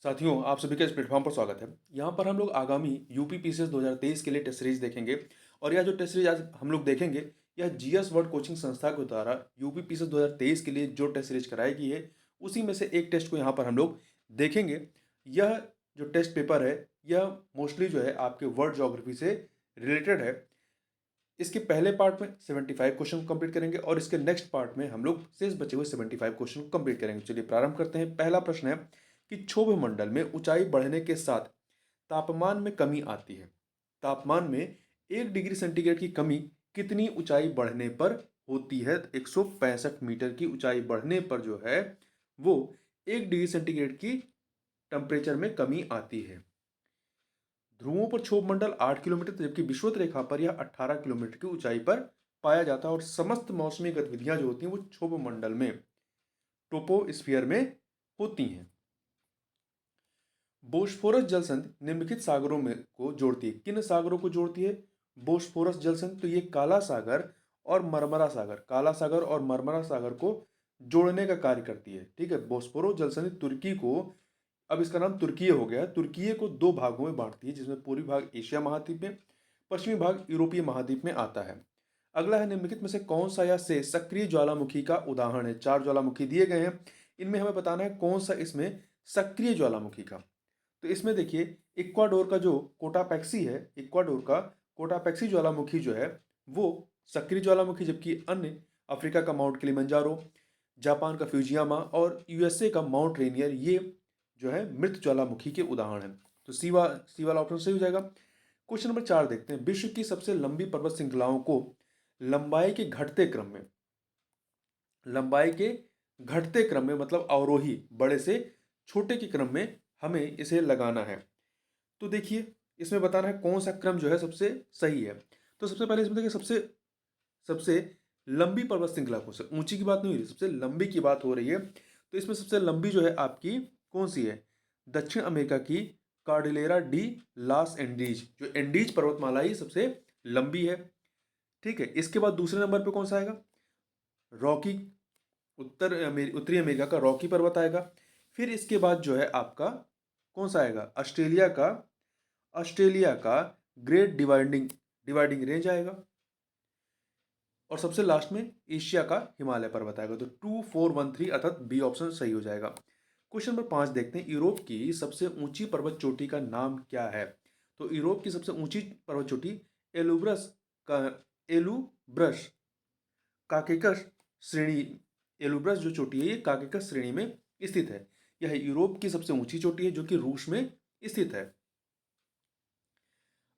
साथियों, आप सभी का इस प्लेटफॉर्म पर स्वागत है। यहाँ पर हम लोग आगामी यूपी पीसीएस 2023 के लिए टेस्ट सीरीज देखेंगे और यह जो टेस्ट सीरीज आज हम लोग देखेंगे, यह जीएस वर्ल्ड कोचिंग संस्था के द्वारा यूपी पीसीएस 2023 के लिए जो टेस्ट सीरीज कराई गई है, उसी में से एक टेस्ट को यहाँ पर हम लोग देखेंगे। यह जो टेस्ट पेपर है, यह मोस्टली जो है आपके वर्ल्ड ज्योग्राफी से रिलेटेड है। इसके पहले पार्ट में 75 क्वेश्चन कंप्लीट करेंगे और इसके नेक्स्ट पार्ट में हम लोग शेष बचे हुए 75 क्वेश्चन कंप्लीट करेंगे। चलिए प्रारंभ करते हैं। पहला प्रश्न है कि क्षोभ मंडल में ऊंचाई बढ़ने के साथ तापमान में कमी आती है। तापमान में 1 डिग्री सेंटीग्रेड की कमी कितनी ऊंचाई बढ़ने पर होती है? 165 मीटर की ऊंचाई बढ़ने पर जो है वो 1 डिग्री सेंटीग्रेड की टेम्परेचर में कमी आती है। ध्रुवों पर क्षोभ मंडल 8 किलोमीटर, जबकि विषुवत रेखा पर यह 18 किलोमीटर की ऊंचाई पर पाया जाता है और समस्त मौसमी गतिविधियां जो होती हैं वो क्षोभ मंडल में, ट्रोपोस्फियर में होती हैं। बोस्फोरस जल संधि निम्नलिखित सागरों में को जोड़ती है। किन सागरों को जोड़ती है बोस्फोरस जल संधि? तो ये काला सागर और मरमरा सागर, काला सागर और मरमरा सागर को जोड़ने का कार्य करती है। ठीक है, बोस्फोरस जल संधि तुर्की को, अब इसका नाम तुर्कीय हो गया है, तुर्कीय को दो भागों में बांटती है, जिसमें पूर्वी भाग एशिया महाद्वीप में, पश्चिमी भाग यूरोपीय महाद्वीप में आता है। अगला है निम्नलिखित में से कौन सा या से सक्रिय ज्वालामुखी का उदाहरण है? 4 ज्वालामुखी दिए गए हैं, इनमें हमें बताना है कौन सा इसमें सक्रिय ज्वालामुखी का। तो इसमें देखिए, इक्वाडोर का जो कोटापैक्सी है, इक्वाडोर का कोटापैक्सी ज्वालामुखी जो है वो सक्रिय ज्वालामुखी, जबकि अन्य अफ्रीका का माउंट किलिमंजारो, जापान का फ्यूजियामा और यूएसए का माउंट रेनियर, ये जो है मृत ज्वालामुखी के उदाहरण हैं। तो सी वाला ऑप्शन सही हो जाएगा। क्वेश्चन नंबर 4 देखते हैं। विश्व की सबसे लंबी पर्वत श्रृंखलाओं को लंबाई के घटते क्रम में, लंबाई के घटते क्रम में मतलब अवरोही, बड़े से छोटे के क्रम में हमें इसे लगाना है। तो देखिए, इसमें बताना है कौन सा क्रम जो है सबसे सही है। तो सबसे पहले इसमें देखिए, सबसे सबसे लंबी पर्वत श्रृंखला को, ऊंची की बात नहीं हो रही, सबसे लंबी की बात हो रही है। तो इसमें सबसे लंबी जो है आपकी कौन सी है? दक्षिण अमेरिका की कार्डिलेरा डी लास एंडीज, जो एंडीज पर्वतमाला ही सबसे लंबी है। ठीक है, इसके बाद दूसरे नंबर पे कौन सा आएगा? रॉकी, उत्तरी अमेरिका का रॉकी पर्वत आएगा। फिर इसके बाद जो है आपका कौन सा आएगा? ऑस्ट्रेलिया का ग्रेट डिवाइडिंग डिवाइडिंग रेंज आएगा। और सबसे लास्ट में एशिया का हिमालय पर्वत आएगा। तो 2413 अर्थात बी ऑप्शन सही हो जाएगा। क्वेश्चन नंबर 5 देखते हैं। यूरोप की सबसे ऊंची पर्वत चोटी का नाम क्या है? तो यूरोप की सबसे ऊंची पर्वत चोटी एलुब्रस का, एलुब्रस काकेकस श्रेणी, एलुब्रस जो चोटी है ये काकेकस श्रेणी में स्थित है। यह यूरोप की सबसे ऊंची चोटी है जो कि रूस में स्थित है।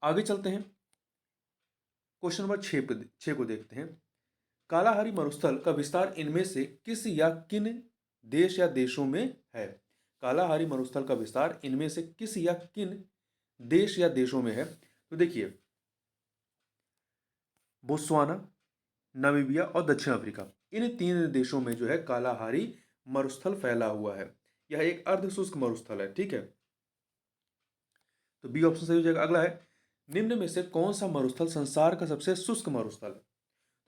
आगे चलते हैं, क्वेश्चन नंबर 6 को देखते हैं। कालाहारी मरुस्थल का विस्तार इनमें से किस या किन देश या देशों में है? कालाहारी मरुस्थल का विस्तार इनमें से किस या किन देश या देशों में है? तो देखिए, बोत्सवाना, नामीबिया और दक्षिण अफ्रीका, इन 3 देशों में जो है कालाहारी मरुस्थल फैला हुआ है। यह एक अर्ध शुष्क मरुस्थल है। ठीक है, तो बी ऑप्शन सही हो जाएगा। अगला है, निम्न में से कौन सा मरुस्थल संसार का सबसे शुष्क मरुस्थल है?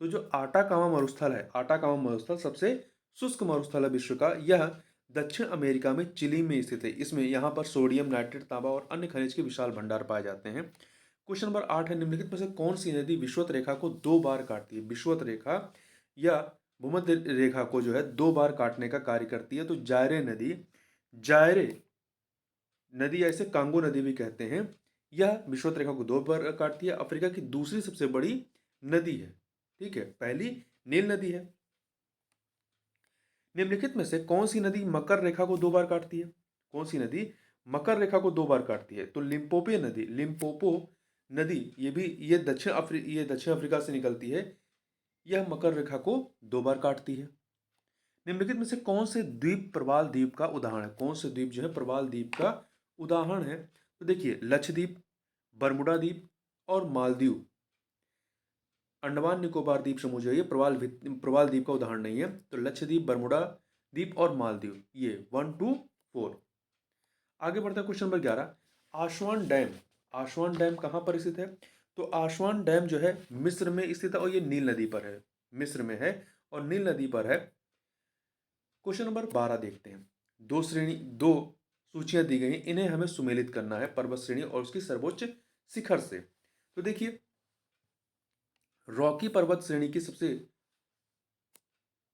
तो जो आटाकामा मरुस्थल है, आटाकामा मरुस्थल सबसे शुष्क मरुस्थल है विश्व का। यह दक्षिण अमेरिका में चिली में स्थित है। इसमें यहाँ पर सोडियम, नाइट्रेट, तांबा और अन्य खनिज के विशाल भंडार पाए जाते हैं। क्वेश्चन नंबर 8 है। निम्नलिखित में से कौन सी नदी विषुवत रेखा को 2 बार काटती है? विषुवत रेखा या भूमध्य रेखा को जो है 2 बार काटने का कार्य करती है। तो जायरे नदी, जायरे नदी ऐसे कांगो नदी भी कहते हैं, यह विषुवत रेखा को 2 बार काटती है। अफ्रीका की दूसरी सबसे बड़ी नदी है। ठीक है, पहली नील नदी है। निम्नलिखित में से कौन सी नदी मकर रेखा को 2 बार काटती है? कौन सी नदी मकर रेखा को 2 बार काटती है? तो लिम्पोपो नदी, लिम्पोपो नदी, ये दक्षिण अफ्रीका से निकलती है। यह मकर रेखा को 2 बार काटती है। निम्नलिखित में से कौन से द्वीप प्रवाल द्वीप का उदाहरण है? कौन से द्वीप जो है प्रवाल द्वीप का उदाहरण है? तो देखिए, लक्षद्वीप, बरमुडा द्वीप और मालदीव। अंडमान निकोबार द्वीप समूह जो है ये प्रवाल द्वीप का उदाहरण नहीं है। तो लक्षद्वीप, बरमुडा द्वीप और मालदीव, ये 1 2 4। आगे बढ़ता है क्वेश्चन नंबर 11। आस्वान डैम, आस्वान डैम कहाँ पर स्थित है? तो आस्वान डैम जो है मिस्र में स्थित है और ये नील नदी पर है, मिस्र में है और नील नदी पर है। क्वेश्चन नंबर 12 देखते हैं। सूचियां दी गई हैं, इन्हें हमें सुमेलित करना है पर्वत श्रेणी और उसकी सर्वोच्च शिखर से। तो देखिए, रॉकी पर्वत श्रेणी की सबसे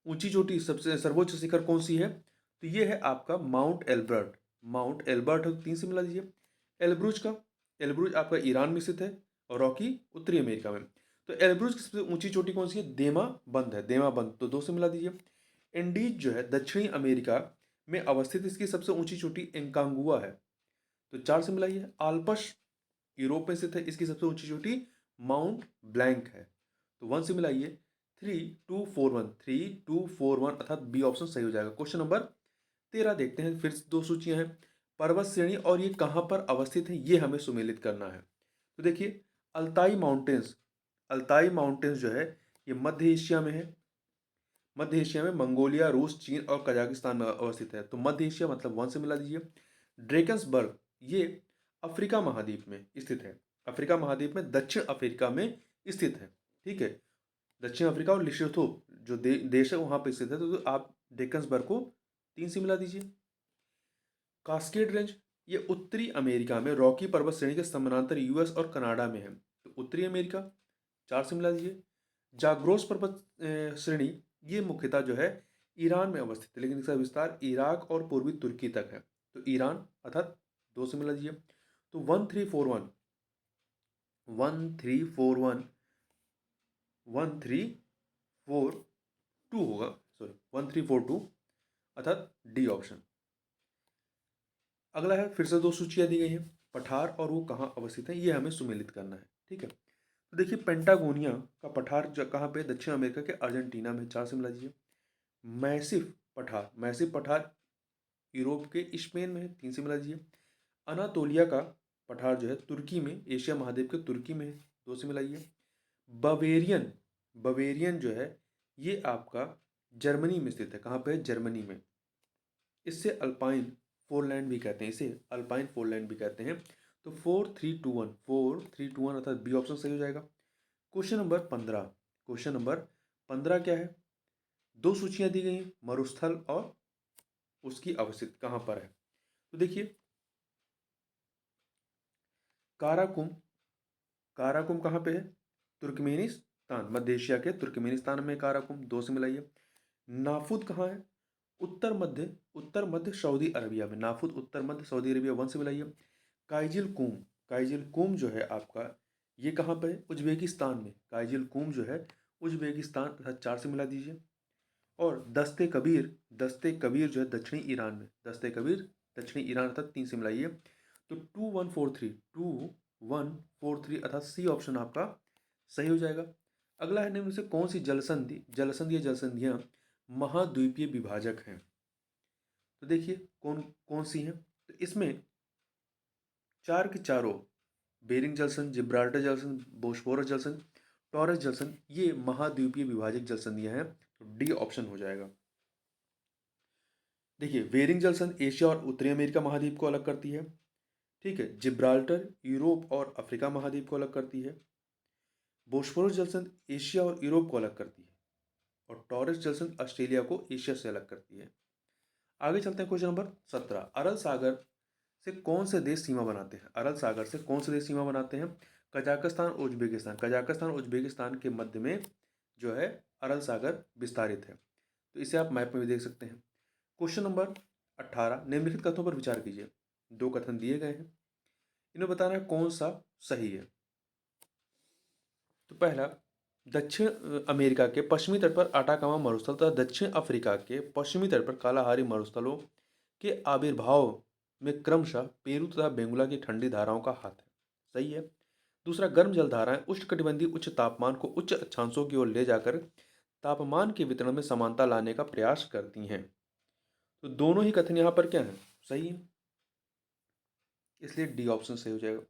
ऊंची चोटी, सबसे सर्वोच्च शिखर कौन सी है? तो ये है आपका माउंट एल्बर्ट। माउंट एल्बर्ट है, 3 से मिला दीजिए। एल्ब्रुज का, एल्ब्रुज आपका ईरान में स्थित है और रॉकी उत्तरी अमेरिका में। तो एल्ब्रुज की सबसे ऊंची चोटी कौन सी है? देमा बंद है, देमा बंद, तो 2 से मिला दीजिए। एंडीज जो है दक्षिणी अमेरिका में अवस्थित, इसकी सबसे ऊंची चोटी एंकांगुआ है, तो 4 से मिलाइए। आल्पस यूरोप में स्थित है, इसकी सबसे ऊंची चोटी माउंट ब्लैंक है, तो 1 से मिलाइए। 3241, 3241 अर्थात बी ऑप्शन सही हो जाएगा। क्वेश्चन नंबर 13 देखते हैं, फिर से 2 सूचियां हैं पर्वत श्रेणी और ये कहाँ पर अवस्थित है, ये हमें सुमेलित करना है। तो देखिए, अल्ताई माउंटेन्स, अल्ताई माउंटेन्स जो है ये मध्य एशिया में है। मध्य एशिया में मंगोलिया, रूस, चीन और कजाकिस्तान में अवस्थित है, तो मध्य एशिया मतलब 1 से मिला दीजिए। ड्रेकन्सबर्ग ये अफ्रीका महाद्वीप में स्थित है, अफ्रीका महाद्वीप में दक्षिण अफ्रीका में स्थित है, ठीक है। दक्षिण अफ्रीका और लिशोथो जो देश है वहां पर स्थित है, तो आप ड्रेकन्सबर्ग को 3 से मिला दीजिए। कास्केड रेंज ये उत्तरी अमेरिका में रॉकी पर्वत श्रेणी के समानांतर यूएस और कनाडा में है, तो उत्तरी अमेरिका, 4 से मिला दीजिए। जाग्रोस पर्वत श्रेणी ये मुख्यतः जो है ईरान में अवस्थित है, लेकिन इसका विस्तार इराक और पूर्वी तुर्की तक है, तो ईरान अर्थात 2 से मिला दीजिए। तो 1341, 1341, 1342 होगा, सॉरी 1342 अर्थात डी ऑप्शन। अगला है, फिर से 2 सूचियां दी गई हैं, पठार और वो कहाँ अवस्थित है, ये हमें सुमेलित करना है, ठीक है। तो देखिए, पेंटागोनिया का पठार कहाँ पे? दक्षिण अमेरिका के अर्जेंटीना में, 4 से मिला दीजिए। मैसिफ पठार, मैसिफ पठार यूरोप के स्पेन में है, 3 से मिला दीजिए। अनातोलिया का पठार जो है तुर्की में, एशिया महाद्वीप के तुर्की में है, 2 से मिलाइए। बवेरियन, बवेरियन जो है ये आपका जर्मनी में स्थित है, कहाँ पे है? जर्मनी में। इससे अल्पाइन फोरलैंड भी कहते हैं, इसे अल्पाइन फोरलैंड भी कहते हैं। तो 4321, 4321 अर्थात बी ऑप्शन सही हो जाएगा। क्वेश्चन नंबर 15, क्वेश्चन नंबर 15 क्या है? 2 सूचियां दी गई हैं, मरुस्थल और उसकी अवस्थित कहाँ पर है। तो देखिए, काराकुम, काराकुम कहाँ पे है? तुर्कमेनिस्तान, मध्य एशिया के तुर्कमेनिस्तान में काराकुम, 2 से मिलाइए। नाफुद कहाँ है? उत्तर मध्य सऊदी अरबिया में, नाफुद उत्तर मध्य सऊदी अरबिया, 1 से मिलाइए। काइजिल कुम, काइजिल कुम जो है आपका ये कहाँ पे है? उज्बेकिस्तान में, काइजिल कुम जो है उज्बेकिस्तान अर्थात 4 से मिला दीजिए। और दस्ते कबीर, दस्ते कबीर जो है दक्षिणी ईरान में, दस्ते कबीर दक्षिणी ईरान अर्थात 3 से मिलाइए। तो 2143, 2143 अर्थात सी ऑप्शन आपका सही हो जाएगा। अगला है, निम्न में से कौन सी जलसंधि, जलसंधि या जलसंधियां महाद्वीपीय विभाजक हैं? तो देखिए, कौन कौन सी हैं? तो इसमें चार के चारों, बेरिंग जलसंधि, जिब्राल्टर जलसंधि, बोस्फोरस जलसंधि, टॉरस जलसंधि, ये महाद्वीपीय विभाजक जलसंधियां हैं, तो डी ऑप्शन हो जाएगा। देखिए, बेरिंग जलसंधि एशिया और उत्तरी अमेरिका महाद्वीप को अलग करती है, ठीक है। जिब्राल्टर यूरोप और अफ्रीका महाद्वीप को अलग करती है। बोस्फोरस जलसंधि एशिया और यूरोप को अलग करती है, और टॉरस जलसंधि ऑस्ट्रेलिया को एशिया से अलग करती है। आगे चलते हैं, क्वेश्चन नंबर 17, अरल सागर से कौन से देश सीमा बनाते हैं? अरल सागर से कौन से देश सीमा बनाते हैं? कजाकिस्तान, उज्बेकिस्तान, कजाकिस्तान उज्बेकिस्तान के मध्य में जो है अरल सागर विस्तारित है, तो इसे आप मैप में भी देख सकते हैं। क्वेश्चन नंबर 18, निम्नलिखित कथनों पर विचार कीजिए। 2 कथन दिए गए हैं, इन्हें बताना है कौन सा सही है। तो पहला, दक्षिण अमेरिका के पश्चिमी तट पर आटाकामा मरुस्थल तथा दक्षिण अफ्रीका के पश्चिमी तट पर कालाहारी मरुस्थलों के आविर्भाव में क्रमशः पेरू तथा बेंगुला की ठंडी धाराओं का हाथ है, सही है। दूसरा, गर्म जलधाराएं उष्णकटिबंधीय उच्च तापमान को उच्च अक्षांशों की ओर ले जाकर तापमान के वितरण में समानता लाने का प्रयास करती हैं, तो दोनों ही कथन यहाँ पर क्या है? सही है, इसलिए डी ऑप्शन सही हो जाएगा।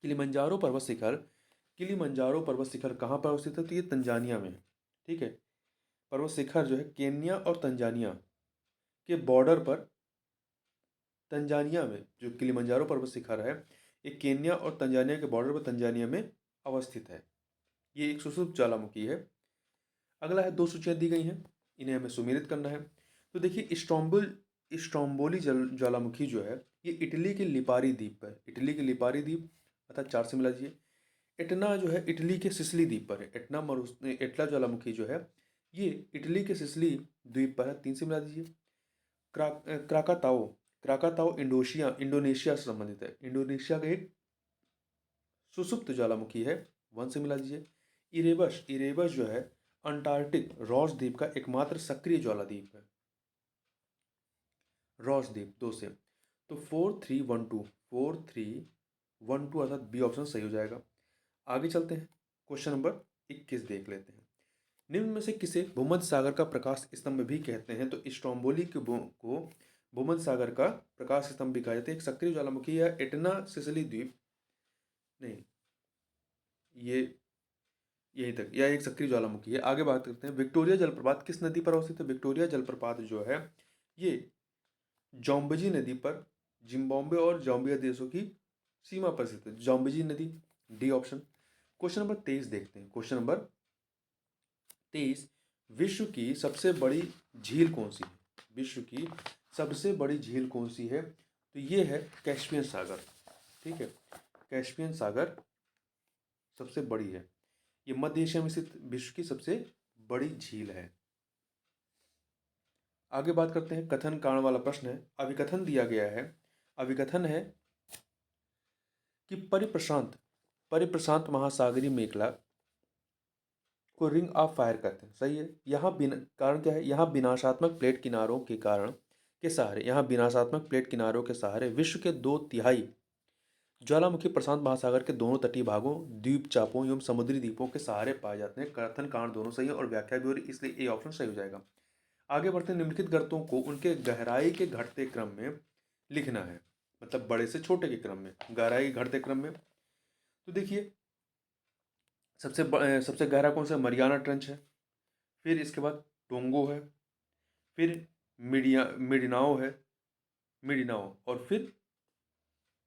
किलिमंजारो पर्वत शिखर, किलिमंजारो पर्वत शिखर कहाँ पर अवस्थित है? तो ये तंजानिया में है, ठीक है। पर्वत शिखर जो है केन्या और तंजानिया के बॉर्डर पर, तंजानिया में जो किलिमंजारो पर्वत शिखर है ये केन्या और तंजानिया के बॉर्डर पर तंजानिया में अवस्थित है। ये एक सुषुप्त ज्वालामुखी है। अगला है, 2 सूचियां दी गई हैं, इन्हें हमें सुमेलित करना है। तो देखिए, इस्तांबुल स्ट्रोम्बोली ज्वालामुखी जो है ये इटली के लिपारी द्वीप पर, इटली के लिपारी द्वीप अर्थात 4 से मिला दीजिए। एटना जो है इटली के सिसिली द्वीप पर है। एटला ज्वालामुखी जो है ये इटली के सिसिली द्वीप पर है, 3 से मिला दीजिए। क्राकाताओ, क्राकाताओ इंडोनेशिया से संबंधित है, इंडोनेशिया का एक सुसुप्त ज्वालामुखी है, 1 से मिला दीजिए। इरेबस, इरेबस जो है अंटार्कटिक रॉस द्वीप का एकमात्र सक्रिय ज्वालाद्वीप है, रॉस द्वीप, 2 से। तो 4312, 4312 अर्थात बी ऑप्शन सही हो जाएगा। आगे चलते हैं, क्वेश्चन नंबर 21 देख लेते हैं। निम्न में से किसे भूमध्य सागर का प्रकाश स्तंभ भी कहते हैं? तो स्ट्रोम्बोली को भूमध्य सागर का प्रकाश स्तंभ भी कहा जाता है। एक सक्रिय ज्वालामुखी है एटना सिसिली द्वीप, नहीं ये यहीं तक, यह एक सक्रिय ज्वालामुखी है। आगे बात करते हैं, विक्टोरिया जलप्रपात किस नदी पर अवस्थित है? विक्टोरिया जलप्रपात जो है ये जॉम्बजी नदी पर, जिम्बाब्वे और जाम्बिया देशों की सीमा पर स्थित है, जॉम्बजी नदी, डी ऑप्शन। क्वेश्चन नंबर 23 देखते हैं। क्वेश्चन नंबर 23, विश्व की सबसे बड़ी झील कौन सी है? विश्व की सबसे बड़ी झील कौन सी है? तो ये है कैस्पियन सागर, ठीक है, कैस्पियन सागर सबसे बड़ी है। ये मध्य एशिया में स्थित विश्व की सबसे बड़ी झील है। आगे बात करते हैं, कथन कारण वाला प्रश्न है। अभिकथन दिया गया है, अभिकथन है कि परिप्रशांत परिप्रशांत महासागरीय मेखला को रिंग ऑफ फायर कहते हैं, सही है। यहाँ कारण क्या है? यहाँ विनाशात्मक प्लेट किनारों के कारण के सहारे, यहाँ विनाशात्मक प्लेट किनारों के सहारे विश्व के 2/3 ज्वालामुखी प्रशांत महासागर के दोनों तटीय भागों, द्वीप चापों एवं समुद्री द्वीपों के सहारे पाए जाते हैं। कथन कारण दोनों सही है और व्याख्या भी हो रही, इसलिए ए ऑप्शन सही हो जाएगा। आगे बढ़ते हैं, निम्नलिखित गर्तों को उनके गहराई के घटते क्रम में लिखना है, मतलब बड़े से छोटे के क्रम में, गहराई घटते क्रम में। तो देखिए सबसे गहरा कौन सा? मरियाना ट्रेंच है, फिर इसके बाद टोंगो है, फिर मिडिनाओ है, मिडिनाओ, और फिर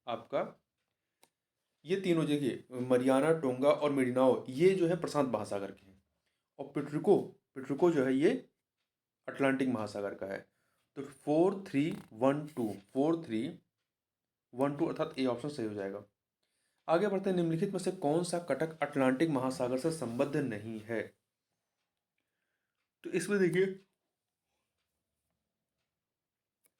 आपका ये तीनों जगह मरियाना, टोंगा और मिडिनाओ ये जो है प्रशांत महासागर के हैं। और पिट्रिको, पिट्रिको जो है ये अटलांटिक महासागर का है। तो 4312, 4312 अर्थात ए ऑप्शन सही हो जाएगा। आगे बढ़ते हैं, निम्नलिखित में से कौन सा कटक अटलांटिक महासागर से संबद्ध नहीं है? तो इसमें देखिए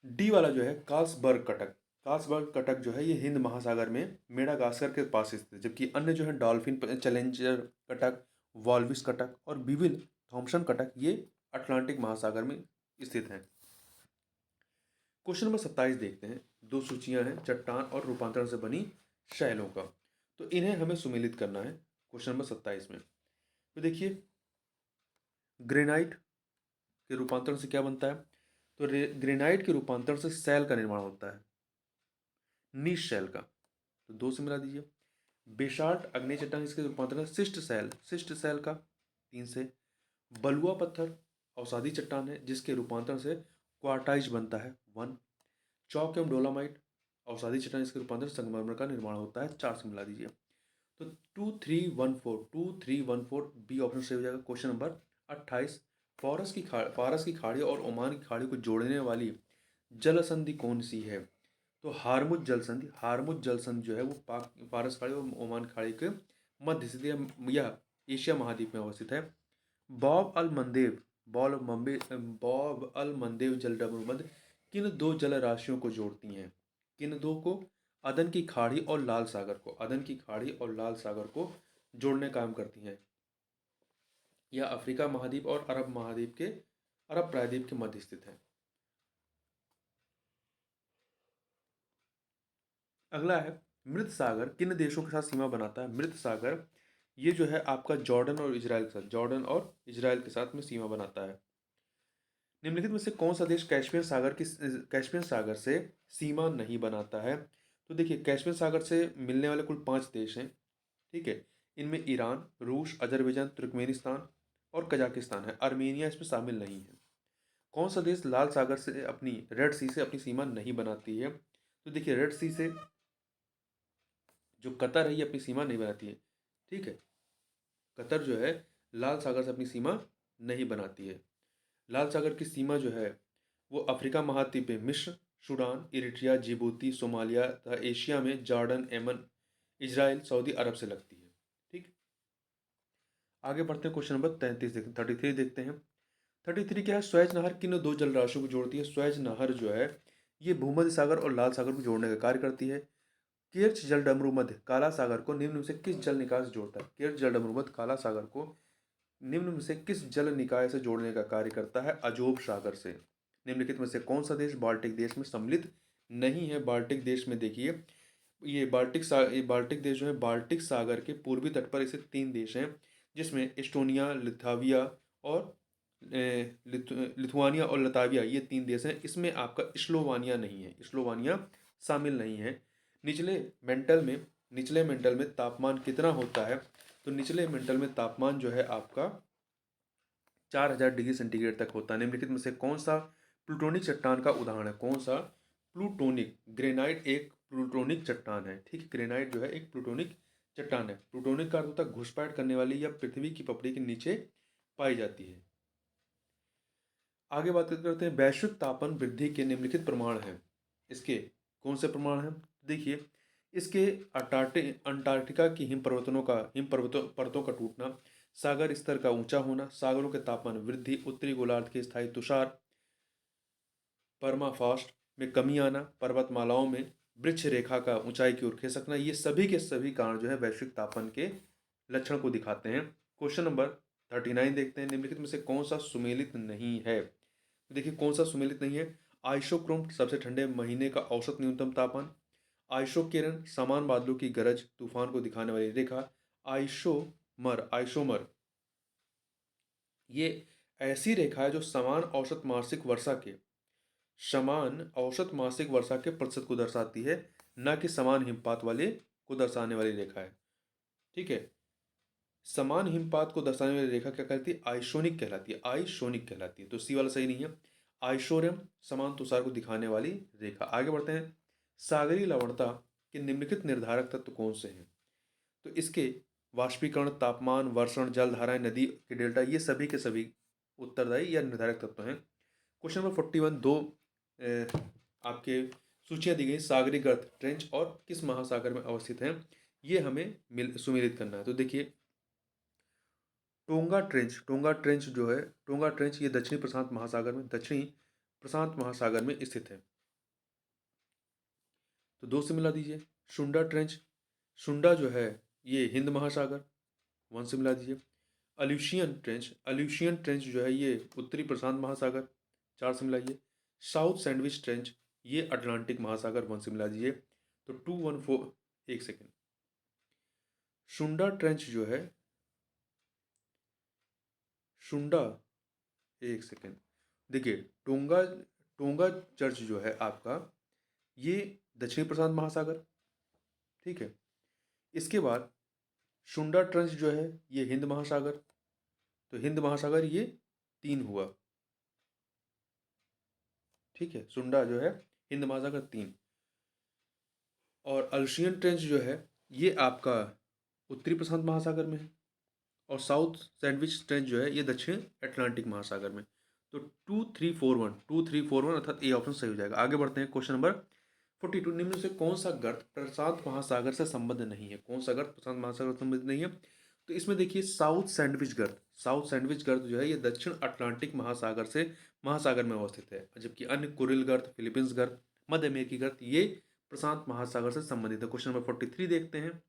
डी वाला जो है कार्लसबर्ग कटक, कार्लसबर्ग कटक जो है ये हिंद महासागर में मेडागास्कर के पास स्थित है, जबकि अन्य जो है डॉल्फिन चैलेंजर कटक, वॉल्विस कटक और बीविल थॉम्पसन कटक ये अटलांटिक महासागर में स्थित हैं। क्वेश्चन नंबर 27 देखते हैं। 2 सूचियां हैं चट्टान और रूपांतरण से बनी शैलों का, तो इन्हें हमें सुमेलित करना है क्वेश्चन नंबर 27 में। तो देखिए ग्रेनाइट के रूपांतरण से क्या बनता है? तो ग्रेनाइट के रूपांतरण से सेल का निर्माण होता है, नीश सेल का, तो 2 से मिला दीजिए। बेसाल्ट अग्नि चट्टान इसके रूपांतरण शिष्ट सेल का, 3 से। बलुआ पत्थर औषधि चट्टान है जिसके रूपांतरण से क्वार्टाइज बनता है, 1। चौक एवं डोलामाइट औषधि चट्टान इसके रूपांतरण से संगमरमर का निर्माण होता है, 4 से मिला दीजिए। तो 2314 बी ऑप्शन सही हो जाएगा। क्वेश्चन नंबर 28, फारस की खाड़ी और ओमान की खाड़ी को जोड़ने वाली जल संधि कौन सी है? तो हारमुज जल संधि, हारमुज जल संधि जो है वो फारस खाड़ी और ओमान खाड़ी के मध्य स्थित यह एशिया महाद्वीप में अवस्थित है। बॉब अल मंदेव बॉब अल मंदेव जलडमरूमध्य किन 2 जल राशियों को जोड़ती हैं? किन 2 को? अदन की खाड़ी और लाल सागर को, अदन की खाड़ी और लाल सागर को जोड़ने का काम करती हैं। यह अफ्रीका महाद्वीप और अरब प्रायद्वीप के मध्य स्थित है। अगला है, मृत सागर किन देशों के साथ सीमा बनाता है? मृत सागर ये जो है आपका जॉर्डन और इजराइल के साथ, जॉर्डन और इजराइल के साथ में सीमा बनाता है। निम्नलिखित में से कौन सा देश कैस्पियन सागर से सीमा नहीं बनाता है? तो देखिए कैस्पियन सागर से मिलने वाले कुल 5 देश हैं, ठीक है। इनमें ईरान, रूस, अजरबैजान, तुर्कमेनिस्तान और कजाकिस्तान है। आर्मेनिया इसमें शामिल नहीं है। कौन सा देश लाल सागर से अपनी रेड सी से अपनी सीमा नहीं बनाती है? तो देखिए रेड सी से जो कतर है ये अपनी सीमा नहीं बनाती है, ठीक है। कतर जो है लाल सागर से अपनी सीमा नहीं बनाती है। लाल सागर की सीमा जो है वो अफ्रीका महाद्वीप में मिस्र, सूडान, इरिट्रिया, जिबूती, सोमालिया तथा एशिया में जॉर्डन, यमन, इजराइल, सऊदी अरब से लगती है। ठीक, आगे बढ़ते हैं, क्वेश्चन नंबर 33 देखते हैं, 33 देखते हैं। 33 क्या है, स्वेज नहर किन दो जल राशियों को जोड़ती है? स्वेज नहर जो है ये भूमध्य सागर और लाल सागर को जोड़ने का कार्य करती है। किर्च जलडमरू मध्य काला सागर को निम्न में से किस जल निकाय से जोड़ता है? किर्च जलडमरू मध्य काला सागर को निम्न में से किस जल निकाय से जोड़ने का कार्य करता है? अजोब सागर से। निम्नलिखित में से कौन सा देश बाल्टिक देश में सम्मिलित नहीं है? बाल्टिक देश में देखिए, ये बाल्टिक देश जो है बाल्टिक सागर के पूर्वी तट पर इसे 3 देश हैं, जिसमें एस्टोनिया, लिथाविया और लिथुआनिया और लताविया, ये 3 देश हैं। इसमें आपका स्लोवानिया नहीं है, स्लोवानिया शामिल नहीं है। निचले मेंटल में तापमान कितना होता है? तो निचले मेंटल में तापमान जो है आपका 4000 डिग्री सेंटीग्रेड तक होता है। निम्नलिखित में से कौन सा प्लूटोनिक चट्टान का उदाहरण है? कौन सा प्लूटोनिक? ग्रेनाइट एक प्लूटोनिक चट्टान है। ठीक, ग्रेनाइट जो है एक प्लूटोनिक चट्टान है। प्लूटोनिक का अर्थ होता है घुसपैठ करने वाली या पृथ्वी की पपड़ी के नीचे पाई जाती है। आगे बात करते हैं, वैश्विक तापमान वृद्धि के निम्नलिखित प्रमाण हैं। इसके कौन से प्रमाण हैं? देखिए, इसके अंटार्कटिका की हिम परतों का टूटना, सागर स्तर का ऊंचा होना, सागरों के तापमान वृद्धि, उत्तरी गोलार्ध के स्थायी तुषार परमाफ्रॉस्ट में कमी आना, पर्वतमालाओं में वृक्ष रेखा का ऊंचाई की ओर खिसकना, ये सभी के सभी कारण जो है वैश्विक तापमान के लक्षण को दिखाते हैं। क्वेश्चन नंबर 39 देखते हैं, निम्नलिखित में से कौन सा सुमेलित नहीं है? देखिए, कौन सा सुमेलित नहीं है? आइसोक्रोम सबसे ठंडे महीने का औसत न्यूनतम तापमान, आइसोकिरण समान बादलों की गरज तूफान को दिखाने वाली रेखा, आइसोमर ये ऐसी रेखा है जो समान औसत मासिक वर्षा के प्रतिशत को दर्शाती है, न कि समान हिमपात वाले को दर्शाने वाली रेखा है। ठीक है, समान हिमपात को दर्शाने वाली रेखा क्या कहती है? आइसोनिक कहलाती है, आइसोनिक कहलाती है। तो सी वाला सही नहीं है। आइसोरियम समान तुषार को दिखाने वाली रेखा। आगे बढ़ते हैं, सागरीय लवणता के निम्नलिखित निर्धारक तत्व कौन से हैं? तो इसके वाष्पीकरण, तापमान, वर्षण, जलधाराएं, नदी के डेल्टा, ये सभी के सभी उत्तरदायी या निर्धारक तत्व हैं। क्वेश्चन नंबर 41 दो आपके सूचियां दी गई, सागरीय गर्त ट्रेंच और किस महासागर में अवस्थित हैं, ये हमें सुमेलित करना है। तो देखिए, टोंगा ट्रेंच जो है, टोंगा ट्रेंच ये दक्षिणी प्रशांत महासागर में स्थित है। तो दो से मिला दीजिए। शुंडा जो है ये हिंद महासागर, 1 से मिला दीजिए। अल्यूशियन ट्रेंच जो है ये उत्तरी प्रशांत महासागर, 4 से मिलाइए। साउथ सैंडविच ट्रेंच ये अटलांटिक महासागर, 1 से मिला दीजिए। तो 214, एक सेकेंड। शुंडा ट्रेंच जो है, शुंडा, एक सेकेंड, देखिए, टोंगा चर्च जो है आपका ये दक्षिणी प्रशांत महासागर, ठीक है। इसके बाद शुंडा ट्रेंच जो है ये हिंद महासागर, तो हिंद महासागर ये 3 हुआ, ठीक है। शुंडा जो है हिंद महासागर 3, और अल्शियन ट्रेंच जो है ये आपका उत्तरी प्रशांत महासागर में है, और साउथ सैंडविच ट्रेंच जो है ये दक्षिण अटलांटिक महासागर में। तो 2341 अर्थात ए ऑप्शन सही हो जाएगा। आगे बढ़ते हैं, क्वेश्चन नंबर 42, निम्न से कौन सा गर्त प्रशांत महासागर से संबद्ध नहीं है? कौन सा गर्त प्रशांत महासागर से संबंधित नहीं है? तो इसमें देखिए, साउथ सैंडविच गर्त जो है ये दक्षिण अटलांटिक महासागर में अवस्थित है, जबकि अन्य कुरिल गर्त, फिलीपींस गर्त, मध्य अमेरिकी गर्त ये प्रशांत महासागर से संबंधित है। क्वेश्चन नंबर 43 देखते हैं,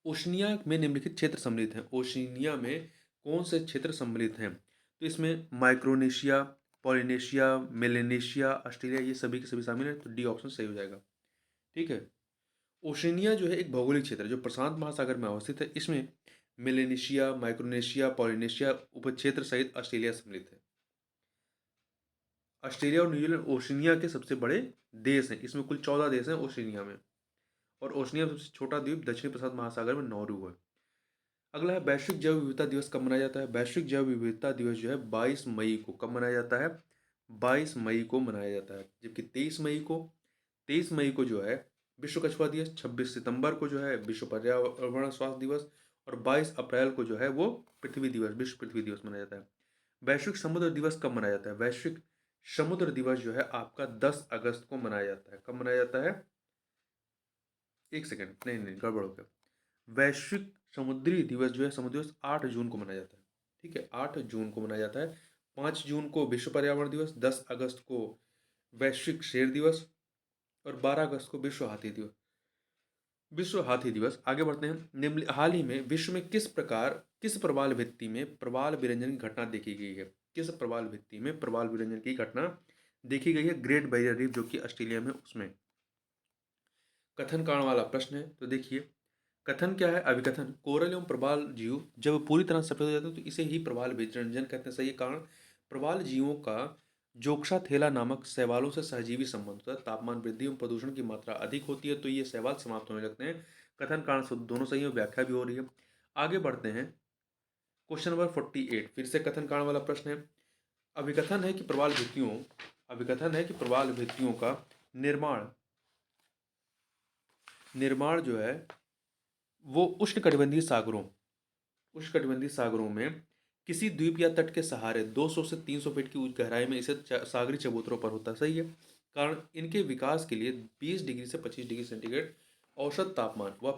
ओशनिया में निम्नलिखित क्षेत्र सम्मिलित हैं। ओशनिया में कौन से क्षेत्र सम्मिलित हैं? तो इसमें माइक्रोनेशिया, पॉलिनेशिया, मेलेनेशिया, ऑस्ट्रेलिया, ये सभी के सभी शामिल हैं। तो डी ऑप्शन सही हो जाएगा, ठीक है। ओशनिया जो है एक भौगोलिक क्षेत्र है जो प्रशांत महासागर में अवस्थित है। इसमें मेलेनेशिया, माइक्रोनेशिया, पॉलिनेशिया उपक्षेत्र सहित ऑस्ट्रेलिया सम्मिलित है। ऑस्ट्रेलिया और न्यूजीलैंड ओशनिया के सबसे बड़े देश हैं। इसमें कुल 14 देश हैं ओशनिया में, और ओशनिया में सबसे छोटा द्वीप दक्षिणी प्रशांत महासागर में नौरू है। अगला है, वैश्विक जैव विविधता दिवस कब मनाया जाता है? वैश्विक जैव विविधता दिवस जो है 22 मई को कब मनाया जाता है? 22 मई को मनाया जाता है, जबकि 23 मई को जो है विश्व कछुआ दिवस, 26 सितंबर को जो है विश्व पर्यावरण स्वास्थ्य दिवस, और 22 अप्रैल को जो है वो विश्व पृथ्वी दिवस मनाया जाता है। वैश्विक समुद्र दिवस कब मनाया जाता है? वैश्विक समुद्र दिवस जो है आपका 10 अगस्त को मनाया जाता है। कब मनाया जाता है? एक सेकेंड, नहीं नहीं गड़बड़ हो गया। वैश्विक समुद्री दिवस जो है, समुद्र दिवस 8 जून को मनाया जाता है। ठीक है, 8 जून को मनाया जाता है। 5 जून को विश्व पर्यावरण दिवस, 10 अगस्त को वैश्विक शेर दिवस और 12 अगस्त को विश्व हाथी दिवस। आगे बढ़ते हैं। निम्न हाल ही में विश्व में किस प्रवाल भित्ति में प्रवाल विरंजन की घटना देखी गई है? किस प्रवाल भित्ति में प्रवाल विरंजन की घटना देखी गई है? ग्रेट बैरियर रीफ जो कि ऑस्ट्रेलिया में, उसमें। कथन कारण वाला प्रश्न है, तो देखिए कथन क्या है? अभिकथन, कोरल एवं प्रवाल जीव जब पूरी तरह सफेद हो जाते हैं तो इसे ही प्रवाल विरंजन कहते हैं। सही कारण, प्रवाल जीवों का जोक्सा थेला नामक शैवालों से सहजीवी संबंध होता है। तापमान वृद्धि एवं प्रदूषण की मात्रा अधिक होती है तो ये शैवाल समाप्त होने लगते हैं। कथन कारण दोनों सही है, व्याख्या भी हो रही है। आगे बढ़ते हैं। क्वेश्चन नंबर 48, फिर से कथन कारण वाला प्रश्न है। अभिकथन है कि प्रवाल भित्तियों का निर्माण जो है वो उष्णकटिबंधीय सागरों में किसी द्वीप या तट के सहारे 200 से 300 फीट की गहराई में इसे सागरी चबूतरों पर होता है। सही है। कारण इनके विकास के लिए 20 डिग्री से 25 डिग्री सेंटीग्रेड औसत तापमान व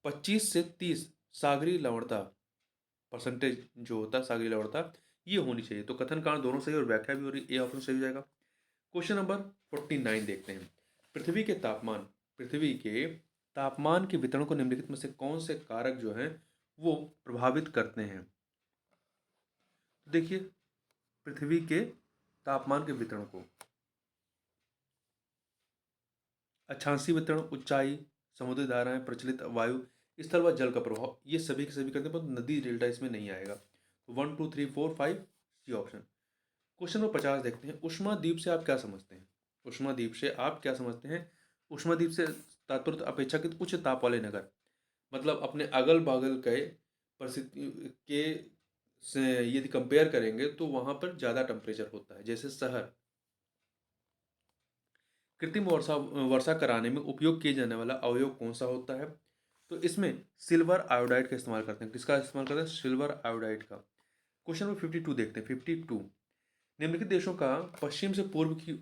25 से 30 सागरी लवणता परसेंटेज जो होता है सागरी लवणता, ये होनी चाहिए। तो कथन कारण दोनों सही और व्याख्या भी हो रही, ए ऑप्शन सही हो जाएगा। क्वेश्चन नंबर 49 देखते हैं। पृथ्वी के तापमान के वितरण को निम्नलिखित में से कौन से कारक जो हैं वो प्रभावित करते हैं? तो देखिए, पृथ्वी के तापमान के वितरण को अक्षांशीय वितरण, ऊंचाई, समुद्री धाराएं, प्रचलित वायु, स्थल व जल का प्रभाव, ये सभी के सभी करते हैं, पर नदी डेल्टा इसमें नहीं आएगा। तो 1 2 3 4 5 सी ऑप्शन। क्वेश्चन नंबर 50 देखते हैं। उष्मा द्वीप से आप क्या समझते हैं? उष्मा द्वीप से तात्पर्य अपेक्षाकृत उच्च ताप वाले नगर, मतलब अपने अगल बगल के परिस्थिति के से यदि कंपेयर करेंगे तो वहां पर ज़्यादा टेम्परेचर होता है। जैसे शहर। कृत्रिम वर्षा वर्षा कराने में उपयोग किए जाने वाला अवयव कौन सा होता है? तो इसमें सिल्वर आयोडाइड का इस्तेमाल करते हैं। किसका इस्तेमाल करते हैं? सिल्वर आयोडाइड का। क्वेश्चन नंबर 52 देखते हैं। 52, निम्नलिखित देशों का पश्चिम से पूर्व की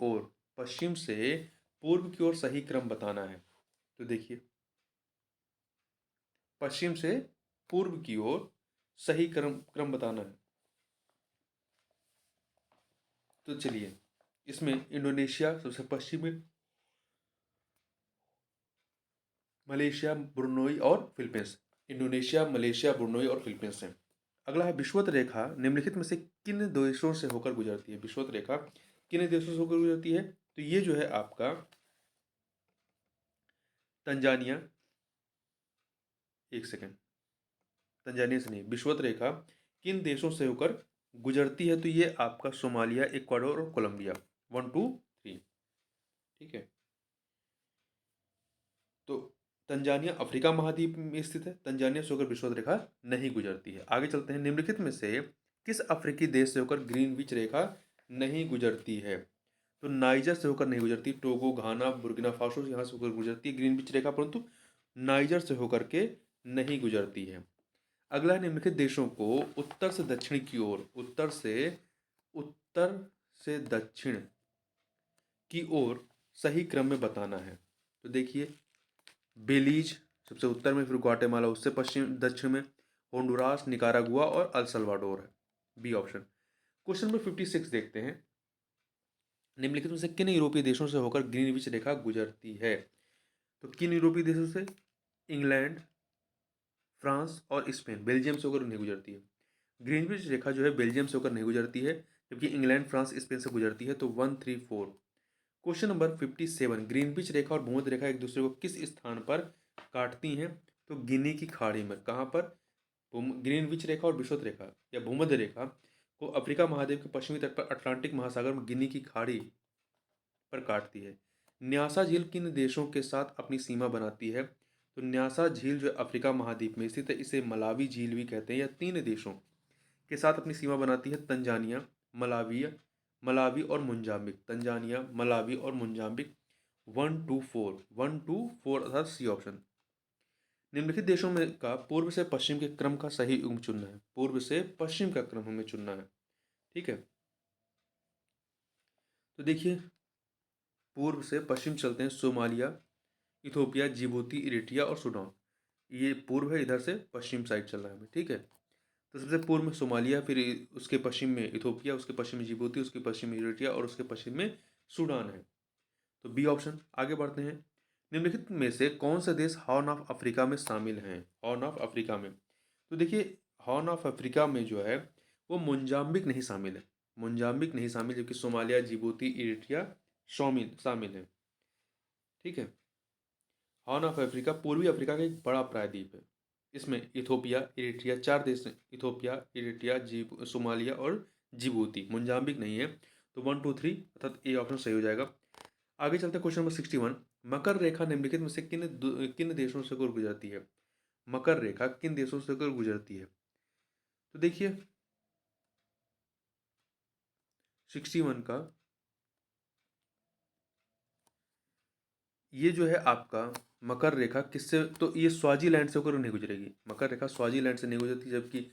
ओर सही क्रम बताना है। तो देखिए, पश्चिम से पूर्व की ओर सही क्रम बताना है। तो चलिए, इसमें इंडोनेशिया सबसे पश्चिम में, मलेशिया, ब्रुनोई और फिलीपींस। इंडोनेशिया, मलेशिया, ब्रुनोई और फिलीपींस हैं। अगला है विषुवत रेखा निम्नलिखित में से किन देशों से होकर गुजरती है? विषुवत रेखा किन देशों से होकर गुजरती है? तो ये जो है आपका तंजानिया, एक सेकेंड, तंजानिया से नहीं, विषुवत रेखा किन देशों से होकर गुजरती है? तो ये आपका सोमालिया, इक्वाडोर और कोलंबिया। 1 2 3। ठीक है, तो तंजानिया अफ्रीका महाद्वीप में स्थित है। तंजानिया से होकर विषुवत रेखा नहीं गुजरती है। आगे चलते हैं। निम्नलिखित में से किस अफ्रीकी देश से होकर ग्रीनविच रेखा नहीं गुजरती है? तो नाइजर से होकर नहीं गुजरती। टोगो, घाना, बुर्किना फासो यहाँ से होकर गुजरती है ग्रीनविच रेखा, परंतु नाइजर से होकर के नहीं गुजरती है। अगला है, निम्नलिखित देशों को उत्तर से दक्षिण की ओर सही क्रम में बताना है। तो देखिए, बेलीज सबसे उत्तर में, फिर ग्वाटेमाला उससे पश्चिम दक्षिण में, होंडुरास, निकारागुआ और अल सल्वाडोर है, बी ऑप्शन। क्वेश्चन नंबर 56 देखते हैं। निम्नलिखित में से किन यूरोपीय देशों से होकर ग्रीनविच रेखा गुजरती है? तो किन यूरोपीय देशों से? इंग्लैंड, फ्रांस और स्पेन। बेल्जियम से होकर नहीं गुजरती है। ग्रीनविच रेखा जो है बेल्जियम से होकर नहीं गुजरती है, जबकि इंग्लैंड, फ्रांस, स्पेन से गुजरती है। तो 1 3 4। क्वेश्चन नंबर 57, ग्रीनविच रेखा और भूमध्य रेखा एक दूसरे को किस स्थान पर काटती हैं? तो गिनी की खाड़ी में। कहाँ पर? ग्रीनविच रेखा और विषुवत रेखा या भूमध्य रेखा को अफ्रीका महाद्वीप के पश्चिमी तट पर अटलांटिक महासागर में गिनी की खाड़ी पर काटती है। न्यासा झील किन देशों के साथ अपनी सीमा बनाती है? तो न्यासा झील जो अफ्रीका महाद्वीप में स्थित है, इसे मलावी झील भी कहते हैं। यह 3 देशों के साथ अपनी सीमा बनाती है। तंजानिया, मलावी और मोजाम्बिक। तंजानिया, मलावी और मोजाम्बिक। 1 2 4 अर्थात सी ऑप्शन। निम्नलिखित देशों में का पूर्व से पश्चिम के क्रम का सही युग्म चुनना है। पूर्व से पश्चिम का क्रम हमें चुनना है। ठीक है, तो देखिए, पूर्व से पश्चिम चलते हैं, सोमालिया, इथोपिया, जिबूती, इरिट्रिया और सूडान। ये पूर्व है, इधर से पश्चिम साइड चल रहा है हमें, ठीक है। तो सबसे पूर्व में सोमालिया, फिर उसके पश्चिम में इथोपिया, उसके पश्चिम में जिबूती, उसके पश्चिम में इरिट्रिया और उसके पश्चिम में सूडान है। तो बी ऑप्शन। आगे बढ़ते हैं। निम्नलिखित में से कौन सा देश हॉर्न ऑफ अफ्रीका में शामिल है? हॉर्न ऑफ अफ्रीका में, तो देखिए, हॉर्न ऑफ अफ्रीका में जो है वो मोजाम्बिक नहीं शामिल है। मोजाम्बिक नहीं शामिल, जबकि सोमालिया, जिबूती, इरिट्रिया शामिल शामिल है, ठीक है। हॉर्न ऑफ अफ्रीका पूर्वी अफ्रीका का एक बड़ा प्रायद्वीप है। इसमें इथोपिया, इरिट्रिया, चार देश हैं। इथोपिया, इरिट्रिया, सोमालिया और जिबूती। मोजाम्बिक नहीं है। तो 1 2 3 अर्थात ए ऑप्शन सही हो जाएगा। आगे चलते हैं, क्वेश्चन नंबर 61। मकर रेखा निम्नलिखित में से किन देशों से होकर गुजरती है? मकर रेखा किन देशों से होकर गुजरती है? तो देखिए, 61 का ये जो है आपका मकर रेखा किससे, तो ये स्वाजीलैंड से होकर नहीं गुजरेगी। मकर रेखा स्वाजीलैंड से नहीं गुजरती, जबकि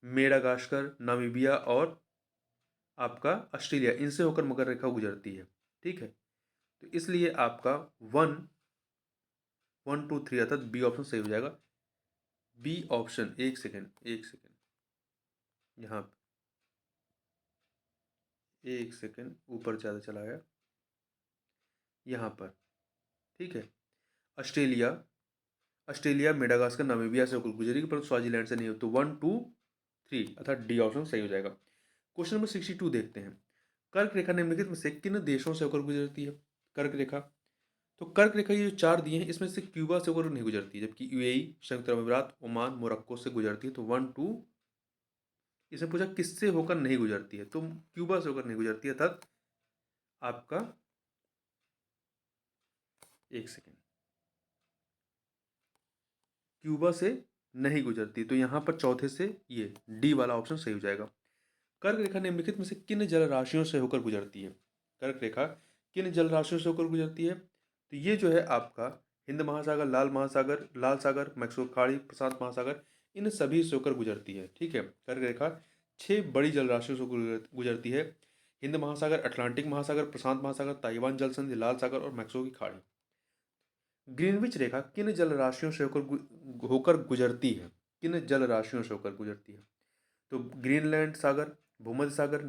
मेडागास्कर, नामीबिया और आपका ऑस्ट्रेलिया, इनसे होकर मकर रेखा गुजरती है, ठीक है। तो इसलिए आपका 1 1 2 3 अर्थात बी ऑप्शन सही हो जाएगा। बी ऑप्शन, एक सेकेंड एक सेकेंड, यहाँ एक सेकेंड ऊपर ज़्यादा चला गया, यहाँ पर, ठीक है। ऑस्ट्रेलिया, ऑस्ट्रेलिया, मेडागास्कर, नामीबिया से होकर गुजरेगी, पर स्वाजीलैंड से नहीं हो। तो 1 2 3 अर्थात डी ऑप्शन सही हो जाएगा। क्वेश्चन नंबर 62 देखते हैं। कर्क रेखा निम्नलिखित में से किन देशों से होकर गुजरती है? कर्क रेखा, तो कर्क रेखा ये जो चार दिए हैं, इसमें से क्यूबा से होकर नहीं गुजरती, जबकि यूएई, संयुक्त अरब अमीरात, ओमान, मोरक्को से गुजरती है। तो 1 2, इसमें पूछा किससे होकर नहीं गुजरती है, तो क्यूबा से होकर नहीं गुजरती है, अर्थात आपका, एक सेकेंड, क्यूबा से नहीं गुजरती। तो यहाँ पर चौथे से ये डी वाला ऑप्शन सही हो जाएगा। कर्क रेखा निम्नलिखित में से किन जल राशियों से होकर गुजरती है? कर्क रेखा किन जल राशियों से होकर गुजरती है? तो ये जो है आपका हिंद महासागर, लाल महासागर, लाल सागर, मैक्सिको खाड़ी, प्रशांत महासागर, इन सभी से होकर गुजरती है, ठीक है। कर्क रेखा 6 बड़ी जल राशियों से गुजरती है। हिंद महासागर, अटलांटिक महासागर, प्रशांत महासागर, ताइवान जल संधि, लाल सागर और मैक्सिको की खाड़ी। ग्रीनविच रेखा किन जल राशियों से होकर गुजरती है? किन जल राशियों से होकर गुजरती है? तो ग्रीनलैंड सागर, भूमध्य सागर,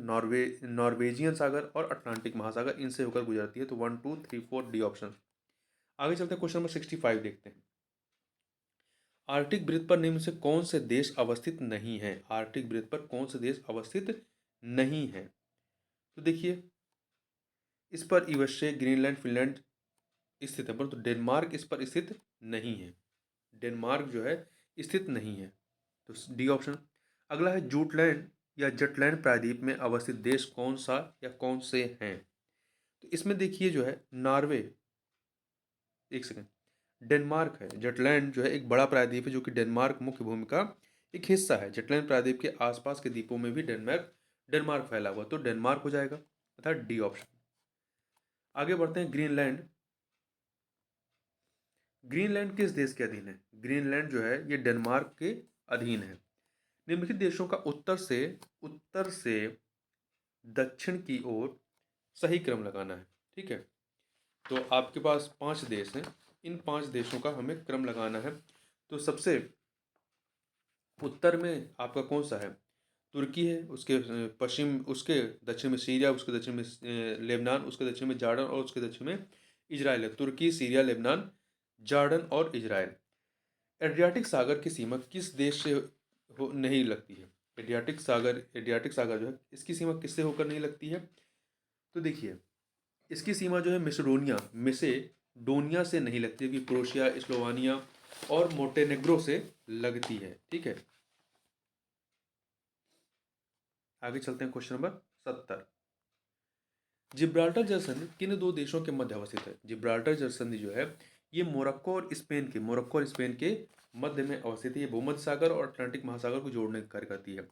नॉर्वेजियन सागर और अटलांटिक महासागर, इनसे होकर गुजरती है। तो 1 2 3 4 डी ऑप्शन। आगे चलते हैं, क्वेश्चन नंबर 65 देखते हैं। आर्कटिक वृत्त पर निम्न से कौन से देश अवस्थित नहीं है? आर्कटिक वृत्त पर कौन से देश अवस्थित नहीं है? तो देखिए, इस पर यूएसए, ग्रीनलैंड, फिनलैंड स्थित है, परंतु डेनमार्क इस पर स्थित नहीं है। डेनमार्क जो है स्थित नहीं है। तो डी ऑप्शन। अगला है जूटलैंड या जटलैंड प्रायद्वीप में अवस्थित देश कौन सा या कौन से हैं? तो इसमें देखिए जो है नॉर्वे, एक सेकेंड, डेनमार्क है। जटलैंड जो है एक बड़ा प्रायद्वीप है, जो कि डेनमार्क मुख्य भूमि का एक हिस्सा है। जटलैंड प्रायद्वीप के आसपास के द्वीपों में भी डेनमार्क डेनमार्क फैला हुआ, तो डेनमार्क हो जाएगा, अर्थात डी ऑप्शन। आगे बढ़ते हैं, ग्रीनलैंड। ग्रीनलैंड किस देश के अधीन है? ग्रीनलैंड जो है ये डेनमार्क के अधीन है। निम्नलिखित देशों का उत्तर से दक्षिण की ओर सही क्रम लगाना है, ठीक है। तो आपके पास 5 देश हैं, इन 5 देशों का हमें क्रम लगाना है। तो सबसे उत्तर में आपका कौन सा है? तुर्की है, उसके पश्चिम, उसके दक्षिण में सीरिया, उसके दक्षिण में लेबनान, उसके दक्षिण में जॉर्डन और उसके दक्षिण में इजराइल है। तुर्की, सीरिया, लेबनान, जॉर्डन और इजराइल। एड्रियाटिक सागर की सीमा किस देश से नहीं लगती है? एड्रियाटिक सागर जो है इसकी सीमा किससे होकर नहीं लगती है? तो देखिए, इसकी सीमा जो है मिसेडोनिया से नहीं लगती, क्योंकि क्रोशिया, स्लोवानिया और मोटेनेग्रो से लगती है, ठीक है। आगे चलते हैं, क्वेश्चन नंबर 70। जिब्राल्टर जल संधि किन दो देशों के मध्य अवस्थित है? जिब्राल्टर जल संधि जो है ये मोरक्को और स्पेन के मध्य में अवस्थित है। ये भूमध्य सागर और अटलांटिक महासागर को जोड़ने का कार्य करती है।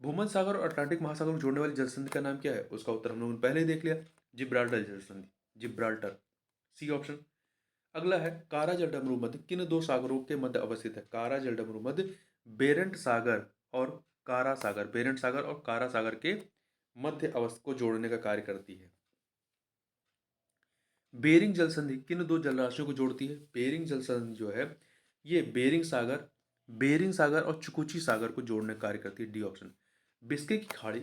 भूमध्य सागर और अटलांटिक महासागर को जोड़ने वाली जल संधि का नाम क्या है? उसका उत्तर हम लोगों ने पहले ही देख लिया, जिब्राल्टर जल संधि, जिब्राल्टर, सी ऑप्शन। अगला है, कारा जलडमरू मध्य किन दो सागरों के मध्य अवस्थित है? कारा जलडमरू मध्य बेरेंट सागर और कारा सागर, बेरेंट सागर और कारा सागर के मध्य अवस्था को जोड़ने का कार्य करती है। बेरिंग जल संधि किन दो जलराशियों को जोड़ती है? बेरिंग जल संधि जो है ये बेरिंग सागर और चुकोची सागर को जोड़ने का कार्य करती है। D option. बिस्के की खाड़ी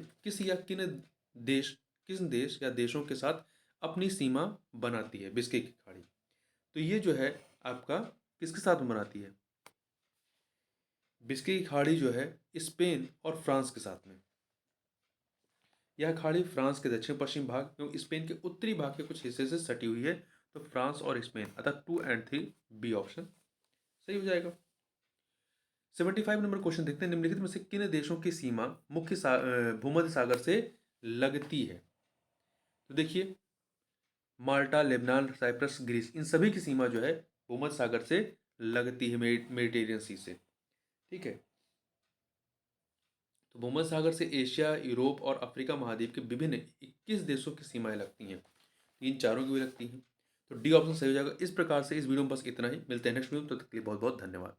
देश किस देश या देशों के साथ अपनी सीमा बनाती है? बिस्के की खाड़ी, तो ये जो है आपका किसके साथ बनाती है? बिस्के की खाड़ी जो है स्पेन और फ्रांस के साथ में। यह खाड़ी फ्रांस के दक्षिण पश्चिम भाग एवं स्पेन के उत्तरी भाग के कुछ हिस्से से सटी हुई है। तो फ्रांस और स्पेन, अतः 2 एंड 3 बी ऑप्शन सही हो जाएगा। 75 नंबर क्वेश्चन देखते हैं, निम्नलिखित में से किन देशों की सीमा भूमध्य सागर से लगती है? तो देखिए, माल्टा, लेबनान, साइप्रस, ग्रीस, इन सभी की सीमा जो है भूमध्य सागर से लगती है, मेडिटेरियन सी से। ठीक है, तो भूमध्य सागर से एशिया, यूरोप और अफ्रीका महाद्वीप के विभिन्न 21 देशों की सीमाएं लगती हैं। इन चारों की भी लगती हैं, तो डी ऑप्शन सही हो जाएगा। इस प्रकार से इस वीडियो में बस इतना ही। मिलते हैं नेक्स्ट वीडियो में, तब तक के लिए बहुत बहुत धन्यवाद।